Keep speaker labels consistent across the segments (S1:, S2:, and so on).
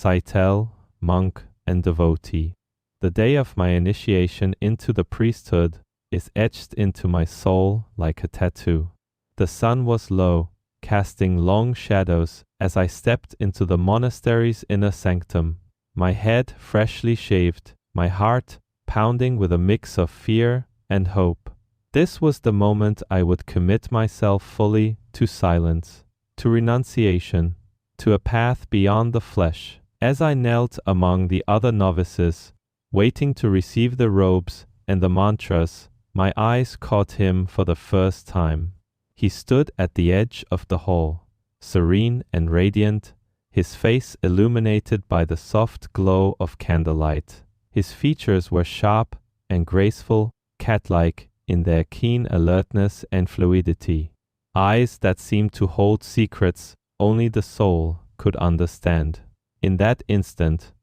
S1: Seytal, monk and devotee. The day of my initiation into the priesthood is etched into my soul like a tattoo. The sun was low, casting long shadows as I stepped into the monastery's inner sanctum, my head freshly shaved, my heart pounding with a mix of fear and hope. This was the moment I would commit myself fully to silence, to renunciation, to a path beyond the flesh. As I knelt among the other novices, waiting to receive the robes and the mantras, my eyes caught him for the first time. He stood at the edge of the hall, serene and radiant, his face illuminated by the soft glow of candlelight. His features were sharp and graceful, cat-like in their keen alertness and fluidity. Eyes that seemed to hold secrets only the soul could understand. In that instant,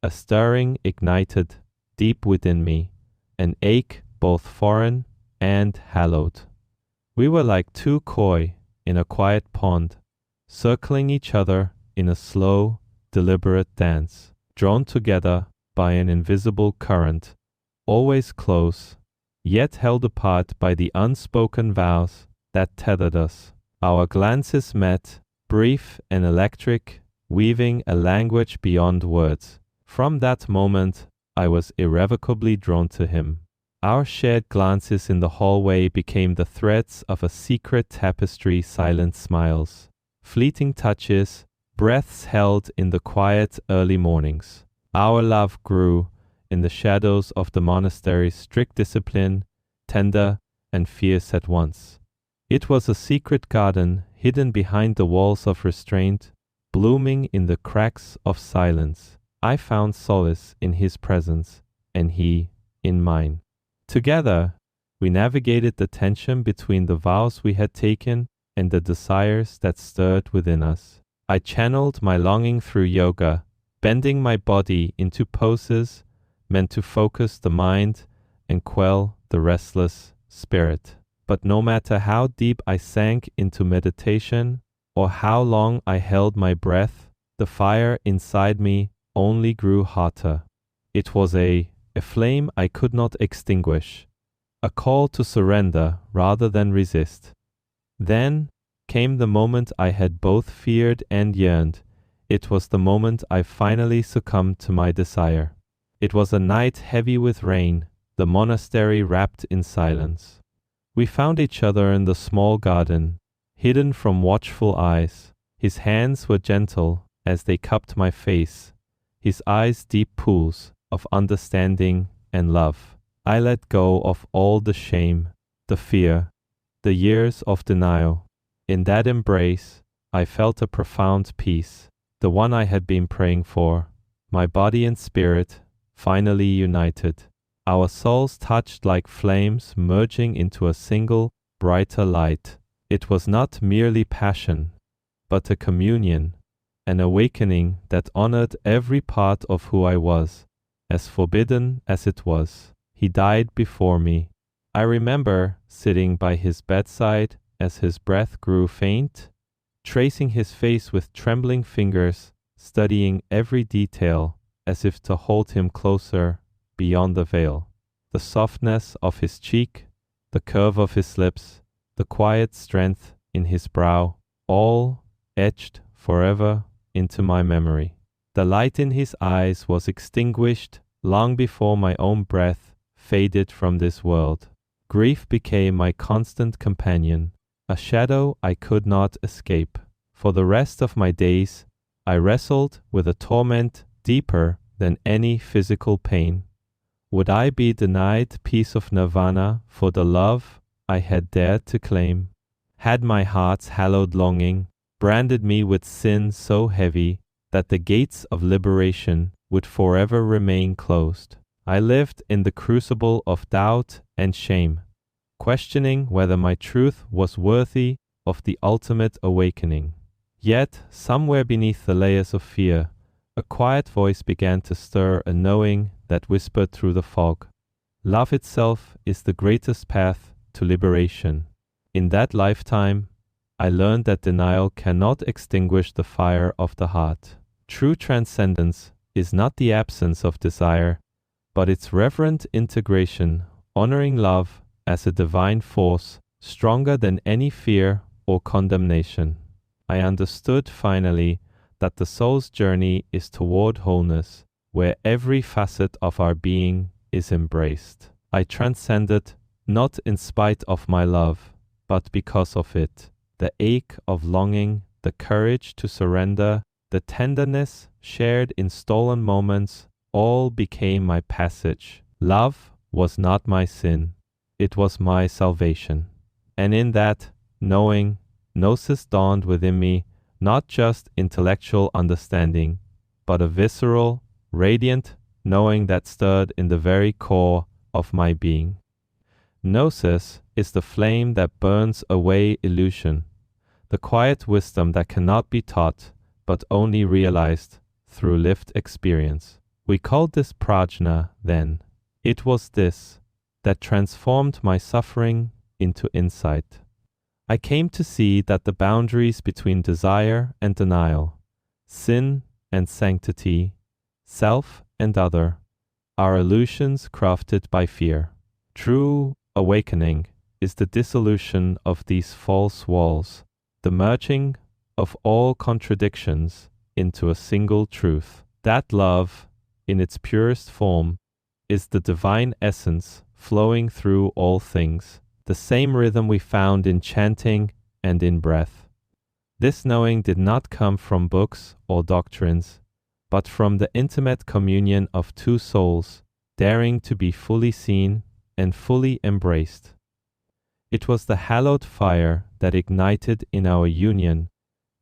S1: a stirring ignited deep within me, an ache both foreign and hallowed. We were like two koi in a quiet pond, circling each other in a slow, deliberate dance, drawn together by an invisible current, always close, yet held apart by the unspoken vows that tethered us. Our glances met, brief and electric, weaving a language beyond words. From that moment, I was irrevocably drawn to him. Our shared glances in the hallway became the threads of a secret tapestry, silent smiles, fleeting touches, breaths held in the quiet early mornings. Our love grew in the shadows of the monastery's strict discipline, tender and fierce at once. It was a secret garden hidden behind the walls of restraint, blooming in the cracks of silence. I found solace in his presence, and he in mine. Together, we navigated the tension between the vows we had taken and the desires that stirred within us. I channeled my longing through yoga, bending my body into poses meant to focus the mind and quell the restless spirit. But no matter how deep I sank into meditation or how long I held my breath, the fire inside me only grew hotter. It was a flame I could not extinguish, a call to surrender rather than resist. Then came the moment I had both feared and yearned. It was the moment I finally succumbed to my desire. It was a night heavy with rain, the monastery wrapped in silence. We found each other in the small garden, hidden from watchful eyes. His hands were gentle as they cupped my face, his eyes deep pools of understanding and love. I let go of all the shame, the fear, the years of denial. In that embrace, I felt a profound peace, the one I had been praying for. My body and spirit finally united. Our souls touched like flames merging into a single, brighter light. It was not merely passion, but a communion, an awakening that honored every part of who I was, as forbidden as it was. He died before me. I remember sitting by his bedside as his breath grew faint, tracing his face with trembling fingers, studying every detail as if to hold him closer beyond the veil. The softness of his cheek, the curve of his lips, the quiet strength in his brow, all etched forever into my memory. The light in his eyes was extinguished long before my own breath faded from this world. Grief became my constant companion, a shadow I could not escape. For the rest of my days, I wrestled with a torment deeper than any physical pain. Would I be denied peace of nirvana for the love I had dared to claim? Had my heart's hallowed longing branded me with sin so heavy that the gates of liberation would forever remain closed? I lived in the crucible of doubt and shame, questioning whether my truth was worthy of the ultimate awakening. Yet, somewhere beneath the layers of fear, a quiet voice began to stir a knowing that whispered through the fog. Love itself is the greatest path to liberation. In that lifetime, I learned that denial cannot extinguish the fire of the heart. True transcendence is not the absence of desire, but its reverent integration, honoring love as a divine force stronger than any fear or condemnation. I understood finally that the soul's journey is toward wholeness, where every facet of our being is embraced. I transcended not in spite of my love, but because of it. The ache of longing, the courage to surrender, the tenderness shared in stolen moments, all became my passage. Love was not my sin, it was my salvation. And in that knowing, gnosis dawned within me, not just intellectual understanding, but a visceral, radiant knowing that stirred in the very core of my being. Gnosis is the flame that burns away illusion, the quiet wisdom that cannot be taught, but only realized through lived experience. We called this prajna then. It was this that transformed my suffering into insight. I came to see that the boundaries between desire and denial, sin and sanctity, self and other, are illusions crafted by fear. True awakening is the dissolution of these false walls, the merging of all contradictions into a single truth. That love, in its purest form, is the divine essence flowing through all things, the same rhythm we found in chanting and in breath. This knowing did not come from books or doctrines, but from the intimate communion of two souls, daring to be fully seen and fully embraced. It was the hallowed fire that ignited in our union,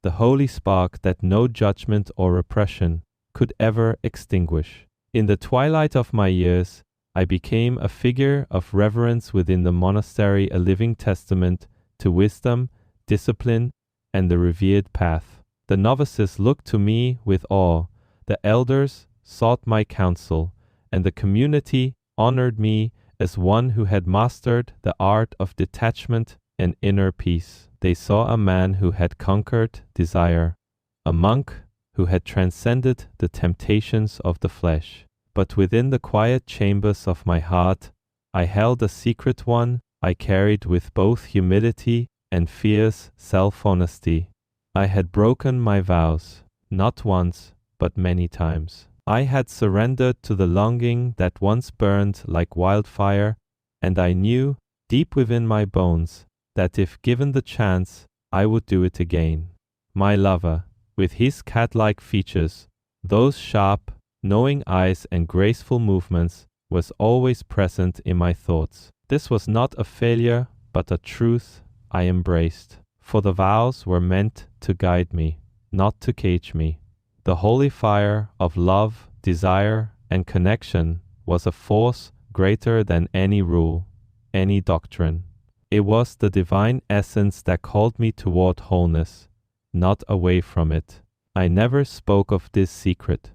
S1: the holy spark that no judgment or repression could ever extinguish. In the twilight of my years, I became a figure of reverence within the monastery, a living testament to wisdom, discipline, and the revered path. The novices looked to me with awe, the elders sought my counsel, and the community honored me as one who had mastered the art of detachment and inner peace. They saw a man who had conquered desire, a monk who had transcended the temptations of the flesh. But within the quiet chambers of my heart, I held a secret one I carried with both humility and fierce self-honesty. I had broken my vows, not once, but many times. I had surrendered to the longing that once burned like wildfire, and I knew, deep within my bones, that if given the chance, I would do it again. My lover, with his cat-like features, those sharp, knowing eyes and graceful movements, was always present in my thoughts. This was not a failure, but a truth I embraced, for the vows were meant to guide me, not to cage me. The holy fire of love, desire, and connection was a force greater than any rule, any doctrine. It was the divine essence that called me toward wholeness, not away from it. I never spoke of this secret.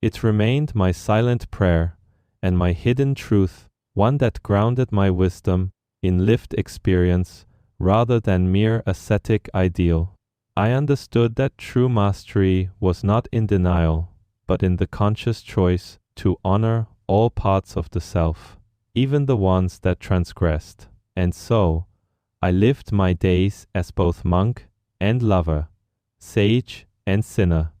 S1: It remained my silent prayer and my hidden truth, one that grounded my wisdom in lived experience rather than mere ascetic ideal. I understood that true mastery was not in denial, but in the conscious choice to honor all parts of the self, even the ones that transgressed. And so, I lived my days as both monk and lover, sage and sinner,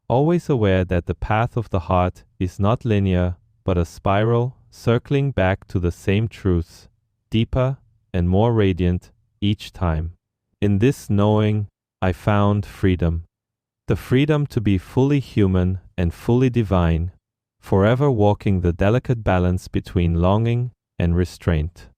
S1: always aware that the path of the heart is not linear, but a spiral circling back to the same truths, deeper and more radiant each time. In this knowing, I found freedom. The freedom to be fully human and fully divine, forever walking the delicate balance between longing and restraint.